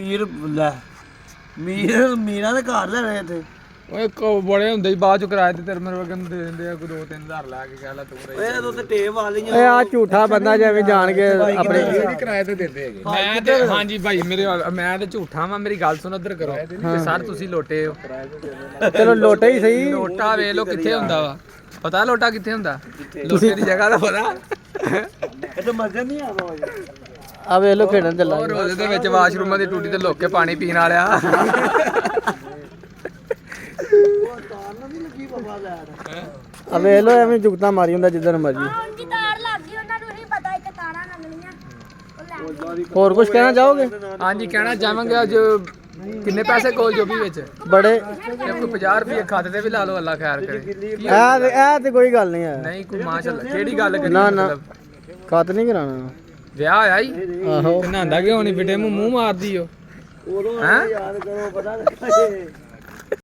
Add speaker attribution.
Speaker 1: ਮੀਰ ਲੈ ਮੀਰਾਂ ਦੇ ਘਰ ਲੈ ਰਹੇ ਤੇ
Speaker 2: ਓਏ ਬੜੇ ਹੁੰਦੇ ਬਾਅਦ ਚ ਕਿਰਾਏ ਤੇ ਤੇਰੇ ਮੇਰੇ ਵਗਨ ਦੇ ਦਿੰਦੇ ਆ ਕੋਈ 2-3000 ਲਾ ਕੇ ਕਹਿ ਲੈ ਤੂੰ
Speaker 1: ਓਏ ਤੂੰ ਤੇ ਟੇਪ ਵਾਲੀਆਂ
Speaker 3: ਓਏ ਆ ਝੂਠਾ ਬੰਦਾ ਜਿਵੇਂ ਜਾਣ ਕੇ ਆਪਣੇ
Speaker 2: ਕਿਰਾਏ ਤੇ ਦਿੰਦੇ ਹੈਗੇ ਮੈਂ ਤੇ ਹਾਂਜੀ ਭਾਈ ਮੇਰੇ ਮੈਂ ਤੇ ਝੂਠਾ ਵਾਂ ਮੇਰੀ ਗੱਲ ਸੁਣ ਉਧਰ ਕਰੋ ਤੇ ਸਰ ਤੁਸੀਂ ਲੋਟੇ ਹੋ
Speaker 3: ਚਲੋ ਲੋਟੇ ਹੀ ਸਹੀ
Speaker 2: ਲੋਟਾ ਵੇਖ ਲੋ ਕਿੱਥੇ ਹੁੰਦਾ ਵਾ ਪਤਾ ਲੋਟਾ ਕਿੱਥੇ ਹੁੰਦਾ ਲੋਟੇ ਦੀ ਜਗ੍ਹਾ ਦਾ ਪਤਾ
Speaker 1: ਇਹ ਤਾਂ ਮਜ਼ਾ ਨਹੀਂ ਆਵਾ
Speaker 3: ਆ ਵੇਖ ਲੋ ਖੇਡਣ ਚੱਲਾ
Speaker 2: ਉਹ ਰੋਜ਼ ਦੇ ਵਿੱਚ ਵਾਸ਼ਰੂਮਾਂ ਦੀ ਟੂਟੀ ਤੇ ਲੁੱਕ ਕੇ ਪਾਣੀ ਪੀਣ ਵਾਲਿਆ
Speaker 3: ਆ ਵੇਖ ਲੋ ਐਵੇਂ ਜੁਗਤਾ ਮਾਰੀ ਹੁੰਦਾ ਜਿੱਦਣ ਮਰਜੀ
Speaker 4: ਉਨਕੀ ਤਾਰ ਲੱਗ ਗਈ ਉਹਨਾਂ ਨੂੰ ਨਹੀਂ ਪਤਾ ਇੱਥੇ ਤਾਰਾਂ ਲੱਗਣੀਆਂ
Speaker 3: ਹੋਰ ਕੁਝ ਕਹਿਣਾ ਚਾਹੋਗੇ
Speaker 2: ਹਾਂਜੀ ਕਹਿਣਾ ਚਾਹਾਂਗੇ ਅੱਜ ਕਿੰਨੇ ਪੈਸੇ ਕੋਲ ਜੋ ਵੀ ਵਿੱਚ
Speaker 3: ਬੜੇ
Speaker 2: ਜੇ ਕੋਈ 50 ਰੁਪਏ ਖਾਤੇ ਤੇ ਵੀ ਲਾ ਲਓ ਅੱਲਾ ਖੈਰ ਕਰੇ
Speaker 3: ਇਹ ਤੇ ਕੋਈ ਗੱਲ ਨਹੀਂ ਹੈ
Speaker 2: ਨਹੀਂ ਕੋਈ ਮਾਸ਼ਾਅੱਲਾ ਕਿਹੜੀ ਗੱਲ ਕਰੀ
Speaker 3: ਨਾ ਨਾ ਖਤ ਨਹੀਂ ਕਰਾਣਾ
Speaker 2: ਵਿਆਹ ਹੋਇਆ ਹੀ
Speaker 3: ਆਹੋ
Speaker 2: ਤੇ ਨਹਾਂਦਾ ਕਿਉਂ ਨਹੀਂ ਫਿੱਟੇ ਮੂੰਹ ਮਾਰਦੀ ਓ
Speaker 1: ਉਦੋਂ
Speaker 2: ਹੈਂ?
Speaker 1: ਯਾਦ ਕਰੋ ਪਤਾ